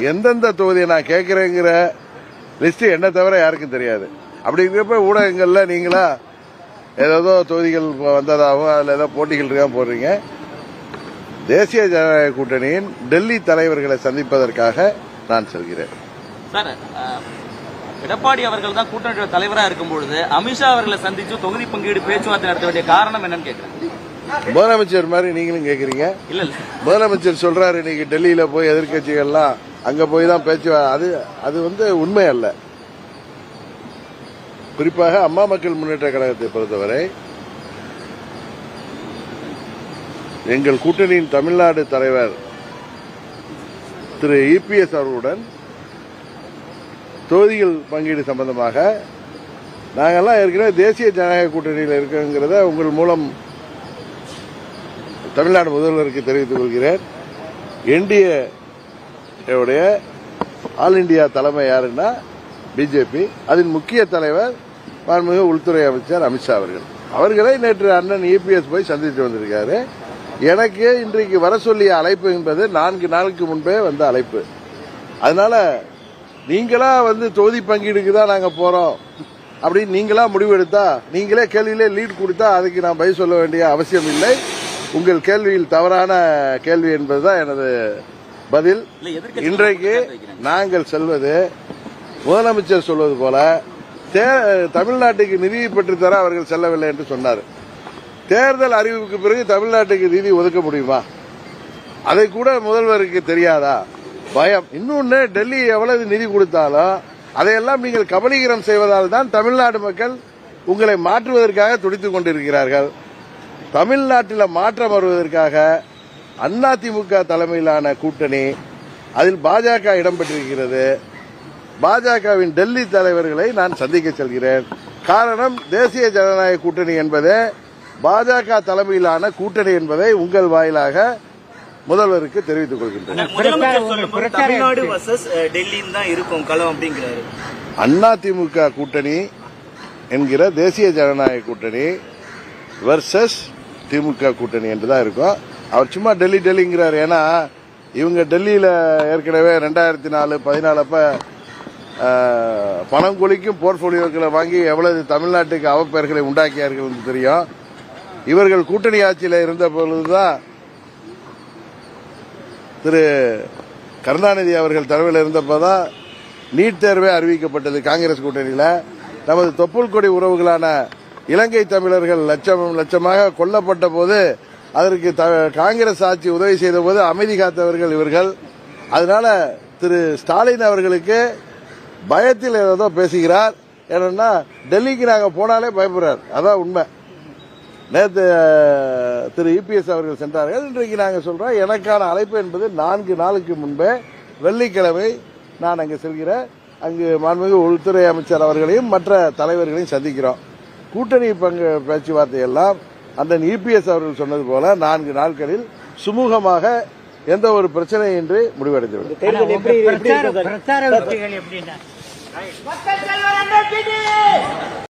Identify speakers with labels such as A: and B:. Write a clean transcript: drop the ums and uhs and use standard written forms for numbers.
A: எந்தெந்த தொகுதியை நான் கேட்கிறேங்கிற லிஸ்ட் என்ன தவிர யாருக்கும் தெரியாது. அப்படி இருக்கிறப்ப ஊடகங்கள்ல நீங்களா ஏதோ தொகுதிகள் வந்ததாகவும் அதுல ஏதோ போட்டிகள் இருக்கா போடுறீங்க. தேசிய ஜனநாயக கூட்டணியின் டெல்லி தலைவர்களை சந்திப்பதற்காக நான் செல்கிறேன்.
B: சார், எடப்பாடி அவர்கள் தான் கூட்டணி தலைவராக இருக்கும் பொழுது அமித்ஷா அவர்களை சந்திச்சு தொகுதி பங்கீடு பேச்சுவார்த்தை நடத்த வேண்டிய காரணம் என்னன்னு கேட்கிறேன்.
A: முதலமைச்சர் மாதிரி நீங்களும் கேட்கறீங்க.
B: இல்ல இல்ல,
A: முதலமைச்சர் சொல்றாரு இன்னைக்கு டெல்லியில போய் எதிர்கட்சிகள்லாம் அங்க போய் தான் பேச்சு. அது உண்மை அல்ல. குறிப்பாக அம்மா மக்கள் முன்னேற்ற கழகத்தை பொறுத்தவரை எங்கள் கூட்டணியின் தமிழ்நாடு தலைவர் திரு இபிஎஸ் அவர்களுடன் தொகுதிகள் பங்கீடு சம்பந்தமாக நாங்கெல்லாம் ஏற்கனவே தேசிய ஜனநாயக கூட்டணியில் இருக்கிறத உங்கள் மூலம் தமிழ்நாடு முதல்வருக்கு தெரிவித்துக் கொள்கிறேன். என்டிஏ ஆல் இண்டியா தலைமை யாருன்னா பிஜேபி. அதன் முக்கிய தலைவர் மாண்புமிகு உள்துறை அமைச்சர் அமித்ஷா அவர்களை நேற்று அண்ணன் இபிஎஸ் போய் சந்தித்து வந்திருக்காரு. எனக்கு இன்றைக்கு வர சொல்லிய அழைப்பு என்பது 4 நாளுக்கு முன்பே வந்த அழைப்பு. அதனால நீங்களா தொகுதி பங்கீடுக்கு தான் நாங்க போறோம் அப்படின்னு நீங்களா முடிவெடுத்தா, நீங்களே கேள்வியிலே லீட் கொடுத்தா அதுக்கு நான் பதில் சொல்ல வேண்டிய அவசியம் இல்லை. உங்கள் கேள்வியில் தவறான கேள்வி என்பதுதான் எனது பதில். இன்றைக்கு நாங்கள் செல்வது முதலமைச்சர் சொல்வது போல தமிழ்நாட்டுக்கு நிதி பெற்றுத்தர அவர்கள் செல்லவில்லை என்று சொன்னார். தேர்தல் அறிவிப்புக்கு பிறகு தமிழ்நாட்டுக்கு நிதி ஒதுக்க முடியுமா? அதை கூட முதல்வருக்கு தெரியாதா? பயம். இன்னொன்னு, டெல்லி எவ்வளவு நிதி கொடுத்தாலும் அதையெல்லாம் நீங்கள் கபலீகரம் செய்வதால் தான் தமிழ்நாடு மக்கள் உங்களை மாற்றுவதற்காக துடித்துக் கொண்டிருக்கிறார்கள். தமிழ்நாட்டில் மாற்றம் வருவதற்காக அதிமுக தலைமையிலான கூட்டணி, அதில் பாஜக இடம்பெற்றிருக்கிறது. பாஜகவின் டெல்லி தலைவர்களை நான் சந்திக்க செல்கிறேன். காரணம், தேசிய ஜனநாயக கூட்டணி என்பது பாஜக தலைமையிலான கூட்டணி என்பதை உங்கள் வாயிலாக முதல்வருக்கு தெரிவித்துக் கொள்கின்றனர். அதிமுக கூட்டணி என்கிற தேசிய ஜனநாயக கூட்டணி வெர்சஸ் திமுக கூட்டணி என்றுதான் இருக்கும். அவர் சும்மா டெல்லிங்கிறார். ஏன்னா இவங்க டெல்லியில ஏற்கனவே 2014 அப்ப பணம் கொளிக்கும் போர்ட்போலியோக்களை வாங்கி எவ்வளவு தமிழ்நாட்டுக்கு அவப்பெயர்களை உண்டாக்கியார்கள் என்று தெரியும். இவர்கள் கூட்டணி ஆட்சியில் இருந்த பொழுதுதான் திரு கருணாநிதி அவர்கள் தலைமையில் இருந்தப்போதான் நீட் தேர்வே அறிவிக்கப்பட்டது. காங்கிரஸ் கூட்டணியில் நமது தொப்புள் கொடி உறவுகளான இலங்கை தமிழர்கள் லட்சமாக கொல்லப்பட்ட போது அதற்கு காங்கிரஸ் ஆட்சி உதவி செய்த போது அமைதி காத்தவர்கள் இவர்கள். அதனால திரு ஸ்டாலின் அவர்களுக்கு பயத்தில் ஏதோ பேசுகிறார். ஏன்னா டெல்லிக்கு நாங்க போனாலே பயப்படுறார். அதான் உண்மை. நேற்று திரு இபிஎஸ் அவர்கள் சென்றார்கள். இன்றைக்கு நாங்கள் சொல்றோம், எனக்கான அழைப்பு என்பது 4 நாளுக்கு முன்பே வெள்ளிக்கிழமை நான் அங்கு செல்கிறேன். அங்கு மாண்புமிகு உள்துறை அமைச்சர் அவர்களையும் மற்ற தலைவர்களையும் சந்திக்கிறோம். கூட்டணி பேச்சுவார்த்தை எல்லாம் அண்ணன் இபிஎஸ் அவர்கள் சொன்னது போல 4 நாட்களில் சுமூகமாக எந்த ஒரு பிரச்சனையின்றி முடிவடைந்துவிடும்.